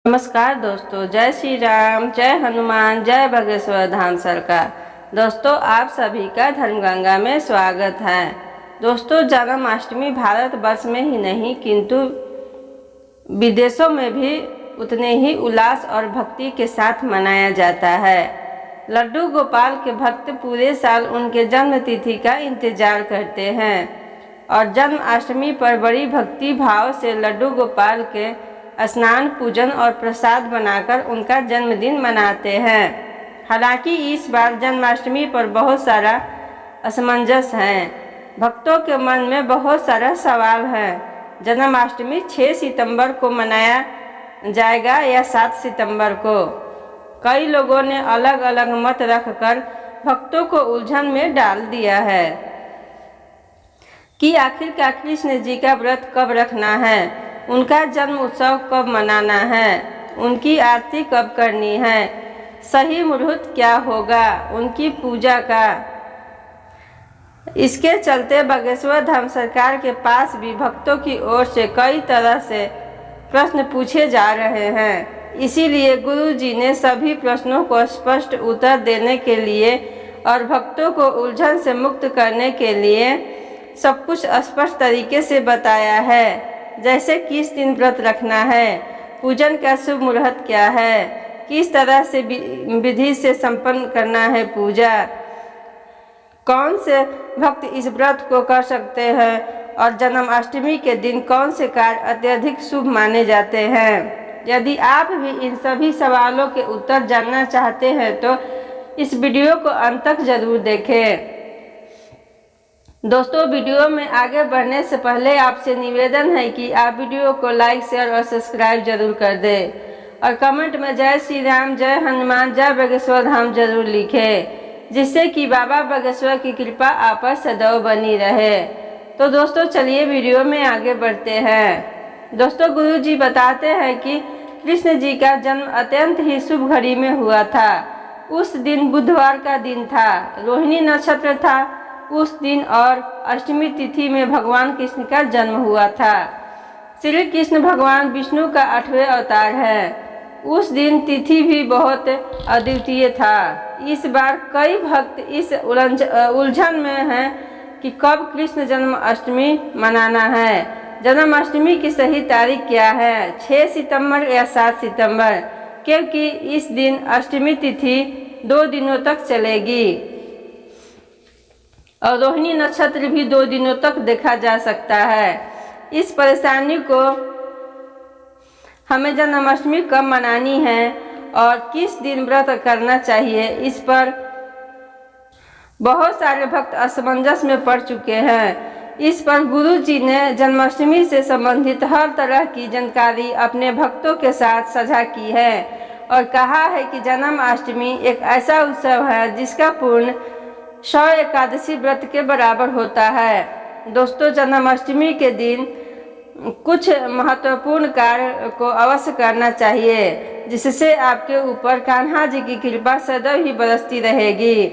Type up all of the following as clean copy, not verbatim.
नमस्कार दोस्तों, जय श्री राम, जय हनुमान, जय बागेश्वर धाम सरकार। दोस्तों, आप सभी का धर्मगंगा में स्वागत है। दोस्तों, जन्माष्टमी भारत वर्ष में ही नहीं किंतु विदेशों में भी उतने ही उल्लास और भक्ति के साथ मनाया जाता है। लड्डू गोपाल के भक्त पूरे साल उनके जन्म तिथि का इंतजार करते हैं और जन्माष्टमी पर बड़ी भक्ति भाव से लड्डू गोपाल के स्नान, पूजन और प्रसाद बनाकर उनका जन्मदिन मनाते हैं। हालांकि इस बार जन्माष्टमी पर बहुत सारा असमंजस है। भक्तों के मन में बहुत सारा सवाल है। जन्माष्टमी 6 सितंबर को मनाया जाएगा या 7 सितंबर को। कई लोगों ने अलग अलग मत रखकर भक्तों को उलझन में डाल दिया है कि आखिरकार कृष्ण जी का व्रत कब रखना है, उनका जन्म उत्सव कब मनाना है, उनकी आरती कब करनी है, सही मुहूर्त क्या होगा उनकी पूजा का। इसके चलते बागेश्वर धाम सरकार के पास भी भक्तों की ओर से कई तरह से प्रश्न पूछे जा रहे हैं। इसीलिए गुरु जी ने सभी प्रश्नों को स्पष्ट उत्तर देने के लिए और भक्तों को उलझन से मुक्त करने के लिए सब कुछ स्पष्ट तरीके से बताया है। जैसे किस दिन व्रत रखना है, पूजन का शुभ मुहूर्त क्या है, किस तरह से विधि से संपन्न करना है पूजा, कौन से भक्त इस व्रत को कर सकते हैं और जन्माष्टमी के दिन कौन से कार्य अत्यधिक शुभ माने जाते हैं। यदि आप भी इन सभी सवालों के उत्तर जानना चाहते हैं तो इस वीडियो को अंत तक जरूर देखें। दोस्तों, वीडियो में आगे बढ़ने से पहले आपसे निवेदन है कि आप वीडियो को लाइक, शेयर और सब्सक्राइब जरूर कर दें और कमेंट में जय श्री राम, जय हनुमान, जय बागेश्वर धाम जरूर लिखें, जिससे कि बाबा बागेश्वर की कृपा आप पर सदैव बनी रहे। तो दोस्तों, चलिए वीडियो में आगे बढ़ते हैं। दोस्तों, गुरु जी बताते हैं कि कृष्ण जी का जन्म अत्यंत ही शुभ घड़ी में हुआ था। उस दिन बुधवार का दिन था, रोहिणी नक्षत्र था उस दिन और अष्टमी तिथि में भगवान कृष्ण का जन्म हुआ था। श्री कृष्ण भगवान विष्णु का 8वें अवतार है। उस दिन तिथि भी बहुत अद्वितीय था। इस बार कई भक्त इस उलझन में हैं कि कब कृष्ण जन्माष्टमी मनाना है। जन्माष्टमी की सही तारीख क्या है, 6 सितंबर या 7 सितंबर, क्योंकि इस दिन अष्टमी तिथि 2 दिनों तक चलेगी और रोहिणी नक्षत्र भी 2 दिनों तक देखा जा सकता है। इस परेशानी को हमें जन्माष्टमी कब मनानी है और किस दिन व्रत करना चाहिए, इस पर बहुत सारे भक्त असमंजस में पड़ चुके हैं। इस पर गुरु जी ने जन्माष्टमी से संबंधित हर तरह की जानकारी अपने भक्तों के साथ साझा की है और कहा है कि जन्माष्टमी एक ऐसा उत्सव है जिसका पूर्ण 100 एकादशी व्रत के बराबर होता है। दोस्तों, जन्माष्टमी के दिन कुछ महत्वपूर्ण कार्य को अवश्य करना चाहिए, जिससे आपके ऊपर कान्हा जी की कृपा सदैव ही बरसती रहेगी।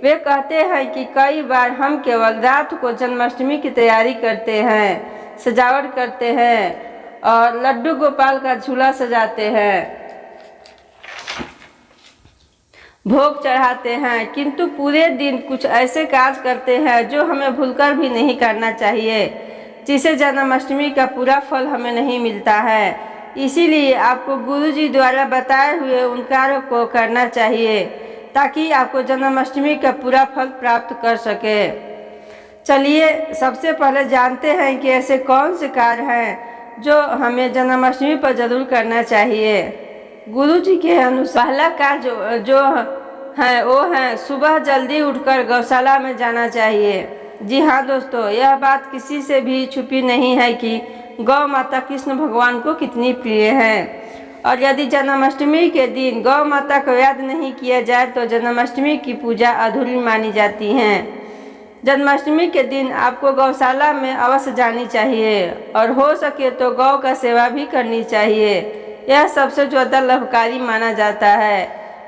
वे कहते हैं कि कई बार हम केवल रात को जन्माष्टमी की तैयारी करते हैं, सजावट करते हैं और लड्डू गोपाल का झूला सजाते हैं, भोग चढ़ाते हैं, किंतु पूरे दिन कुछ ऐसे कार्य करते हैं जो हमें भूलकर भी नहीं करना चाहिए, जिससे जन्माष्टमी का पूरा फल हमें नहीं मिलता है। इसीलिए आपको गुरु जी द्वारा बताए हुए उन कार्यों को करना चाहिए ताकि आपको जन्माष्टमी का पूरा फल प्राप्त कर सके। चलिए सबसे पहले जानते हैं कि ऐसे कौन से कार्य हैं जो हमें जन्माष्टमी पर जरूर करना चाहिए। गुरु जी के अनुसार पहला कार्य जो है वो है सुबह जल्दी उठकर गौशाला में जाना चाहिए। जी हाँ दोस्तों, यह बात किसी से भी छुपी नहीं है कि गौ माता कृष्ण भगवान को कितनी प्रिय है और यदि जन्माष्टमी के दिन गौ माता को याद नहीं किया जाए तो जन्माष्टमी की पूजा अधूरी मानी जाती है। जन्माष्टमी के दिन आपको गौशाला में अवश्य जानी चाहिए और हो सके तो गौ का सेवा भी करनी चाहिए। यह सबसे ज़्यादा लाभकारी माना जाता है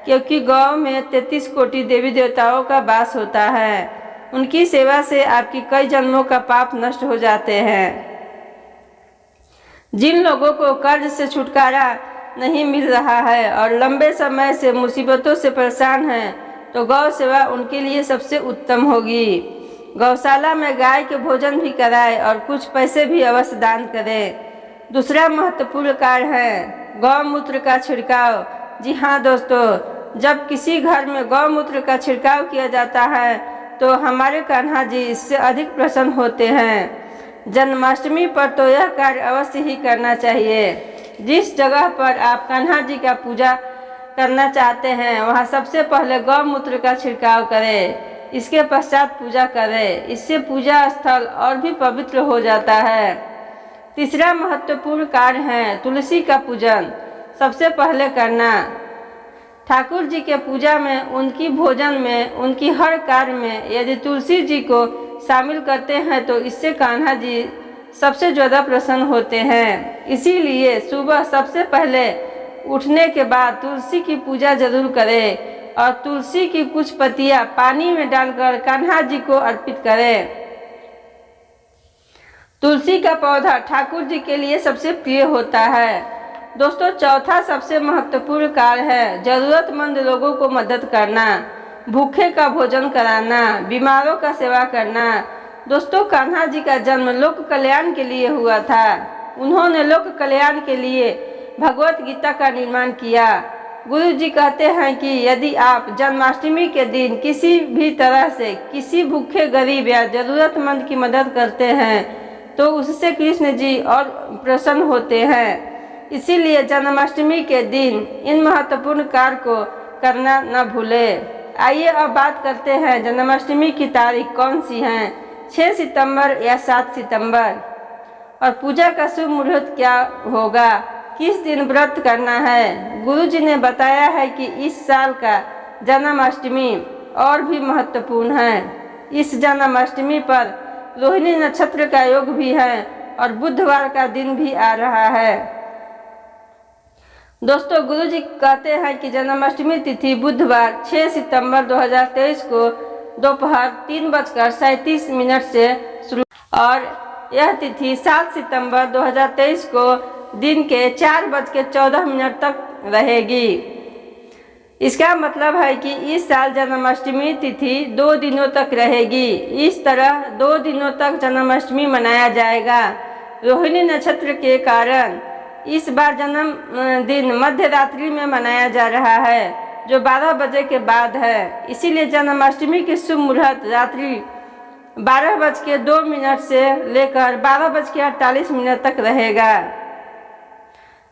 क्योंकि गौ में 33 कोटि देवी देवताओं का वास होता है। उनकी सेवा से आपकी कई जन्मों का पाप नष्ट हो जाते हैं। जिन लोगों को कर्ज से छुटकारा नहीं मिल रहा है और लंबे समय से मुसीबतों से परेशान हैं तो गौ सेवा उनके लिए सबसे उत्तम होगी। गौशाला में गाय के भोजन भी कराएं और कुछ पैसे भी अवश्य दान करें। दूसरा महत्वपूर्ण कार्य है गौमूत्र का छिड़काव। जी हाँ दोस्तों, जब किसी घर में गौमूत्र का छिड़काव किया जाता है तो हमारे कान्हा जी इससे अधिक प्रसन्न होते हैं। जन्माष्टमी पर तो यह कार्य अवश्य ही करना चाहिए। जिस जगह पर आप कान्हा जी का पूजा करना चाहते हैं वहाँ सबसे पहले गौमूत्र का छिड़काव करें, इसके पश्चात पूजा करें। इससे पूजा स्थल और भी पवित्र हो जाता है। तीसरा महत्वपूर्ण कार्य है तुलसी का पूजन सबसे पहले करना। ठाकुर जी के पूजा में, उनकी भोजन में, उनकी हर कार्य में यदि तुलसी जी को शामिल करते हैं तो इससे कान्हा जी सबसे ज़्यादा प्रसन्न होते हैं। इसीलिए सुबह सबसे पहले उठने के बाद तुलसी की पूजा जरूर करें और तुलसी की कुछ पत्तियां पानी में डालकर कान्हा जी को अर्पित करें। तुलसी का पौधा ठाकुर जी के लिए सबसे प्रिय होता है। दोस्तों, चौथा सबसे महत्वपूर्ण कार्य है जरूरतमंद लोगों को मदद करना, भूखे का भोजन कराना, बीमारों का सेवा करना। दोस्तों, कान्हा जी का जन्म लोक कल्याण के लिए हुआ था। उन्होंने लोक कल्याण के लिए भगवत गीता का निर्माण किया। गुरु जी कहते हैं कि यदि आप जन्माष्टमी के दिन किसी भी तरह से किसी भूखे गरीब या जरूरतमंद की मदद करते हैं तो उससे कृष्ण जी और प्रसन्न होते हैं। इसीलिए जन्माष्टमी के दिन इन महत्वपूर्ण कार्य को करना न भूलें। आइए अब बात करते हैं जन्माष्टमी की तारीख कौन सी है, 6 सितंबर या 7 सितंबर, और पूजा का शुभ मुहूर्त क्या होगा, किस दिन व्रत करना है। गुरु जी ने बताया है कि इस साल का जन्माष्टमी और भी महत्वपूर्ण है। इस जन्माष्टमी पर रोहिणी नक्षत्र का योग भी है और बुधवार का दिन भी आ रहा है। दोस्तों, गुरु जी कहते हैं कि जन्माष्टमी तिथि बुधवार 6 सितंबर 2023 को दोपहर 3:37 से शुरू और यह तिथि 7 सितंबर 2023 को दिन के 4:14 तक रहेगी। इसका मतलब है कि इस साल जन्माष्टमी तिथि 2 दिनों तक रहेगी। इस तरह 2 दिनों तक जन्माष्टमी मनाया जाएगा। रोहिणी नक्षत्र के कारण इस बार जन्म दिन मध्य रात्रि में मनाया जा रहा है जो 12 बजे के बाद है। इसीलिए जन्माष्टमी के शुभ मुहूर्त रात्रि 12:02 से लेकर 12:48 तक रहेगा।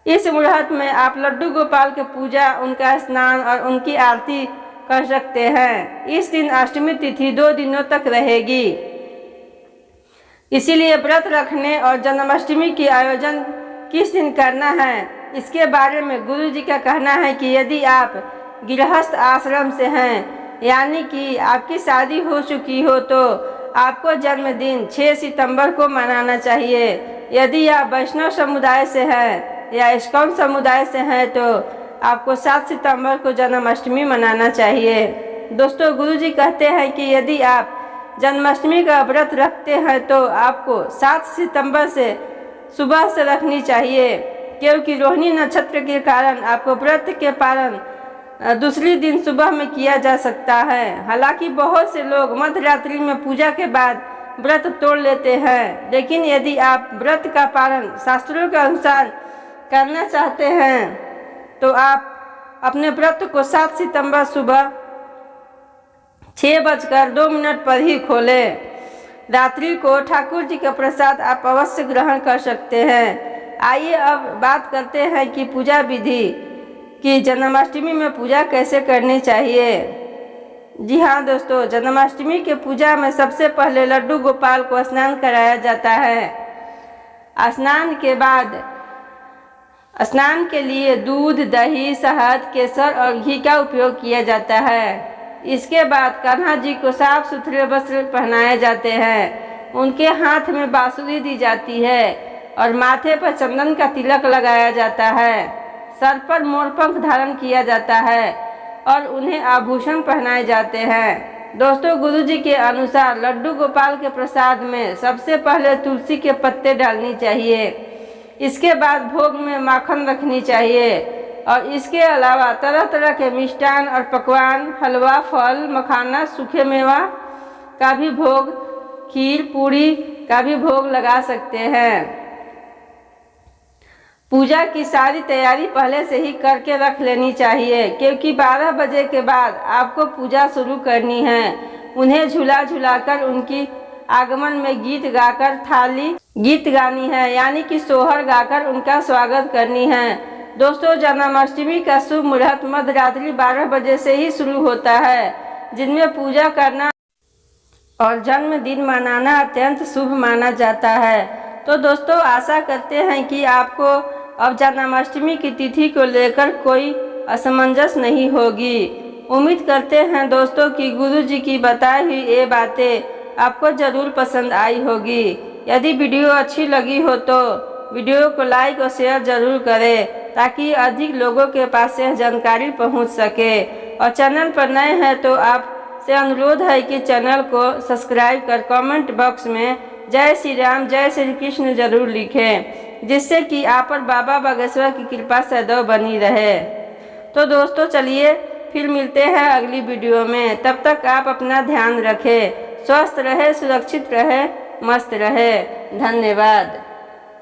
इस मुहूर्त में आप लड्डू गोपाल के पूजा, उनका स्नान और उनकी आरती कर सकते हैं। इस दिन अष्टमी तिथि 2 दिनों तक रहेगी। इसीलिए व्रत रखने और जन्माष्टमी की आयोजन किस दिन करना है इसके बारे में गुरु जी का कहना है कि यदि आप गृहस्थ आश्रम से हैं, यानी कि आपकी शादी हो चुकी हो, तो आपको जन्मदिन 6 सितंबर को मनाना चाहिए। यदि आप वैष्णव समुदाय से हैं या इस्कॉन समुदाय से हैं तो आपको 7 सितंबर को जन्माष्टमी मनाना चाहिए। दोस्तों, गुरु जी कहते हैं कि यदि आप जन्माष्टमी का व्रत रखते हैं तो आपको 7 सितंबर से सुबह से रखनी चाहिए, क्योंकि रोहिणी नक्षत्र के कारण आपको व्रत के पालन दूसरी दिन सुबह में किया जा सकता है। हालांकि बहुत से लोग मध्य रात्रि में पूजा के बाद व्रत तोड़ लेते हैं, लेकिन यदि आप व्रत का पालन शास्त्रों के अनुसार करना चाहते हैं तो आप अपने व्रत को 7 सितंबर सुबह 6:02 पर ही खोलें। रात्रि को ठाकुर जी का प्रसाद आप अवश्य ग्रहण कर सकते हैं। आइए अब बात करते हैं कि पूजा विधि कि जन्माष्टमी में पूजा कैसे करनी चाहिए। जी हाँ दोस्तों, जन्माष्टमी के पूजा में सबसे पहले लड्डू गोपाल को स्नान कराया जाता है। स्नान के बाद स्नान के लिए दूध, दही, शहद, केसर और घी का उपयोग किया जाता है। इसके बाद कान्हा जी को साफ सुथरे वस्त्र पहनाए जाते हैं, उनके हाथ में बांसुरी दी जाती है और माथे पर चंदन का तिलक लगाया जाता है। सर पर मोरपंख धारण किया जाता है और उन्हें आभूषण पहनाए जाते हैं। दोस्तों, गुरु जी के अनुसार लड्डू गोपाल के प्रसाद में सबसे पहले तुलसी के पत्ते डालनी चाहिए। इसके बाद भोग में माखन रखनी चाहिए और इसके अलावा तरह तरह के मिष्ठान और पकवान, हलवा, फल, मखाना, सूखे मेवा का भी भोग, खीर पूरी का भी भोग लगा सकते हैं। पूजा की सारी तैयारी पहले से ही करके रख लेनी चाहिए, क्योंकि 12 बजे के बाद आपको पूजा शुरू करनी है। उन्हें झूला झुलाकर उनकी आगमन में गीत गाकर गीत गानी है, यानी कि सोहर गाकर उनका स्वागत करनी है। दोस्तों, जन्माष्टमी का शुभ मुहूर्त मध्य रात्रि 12 बजे से ही शुरू होता है, जिनमें पूजा करना और जन्मदिन मनाना अत्यंत शुभ माना जाता है। तो दोस्तों, आशा करते हैं कि आपको अब जन्माष्टमी की तिथि को लेकर कोई असमंजस नहीं होगी। उम्मीद करते हैं दोस्तों कि गुरु जी की बताई हुई ये बातें आपको ज़रूर पसंद आई होगी। यदि वीडियो अच्छी लगी हो तो वीडियो को लाइक और शेयर ज़रूर करें, ताकि अधिक लोगों के पास यह जानकारी पहुंच सके। और चैनल पर नए हैं तो आपसे अनुरोध है कि चैनल को सब्सक्राइब कर कमेंट बॉक्स में जय श्री राम, जय श्री कृष्ण जरूर लिखें, जिससे कि आप पर बाबा बागेश्वर की कृपा सदैव बनी रहे। तो दोस्तों, चलिए फिर मिलते हैं अगली वीडियो में। तब तक आप अपना ध्यान रखें, स्वस्थ रहे, सुरक्षित रहे, मस्त रहे। धन्यवाद।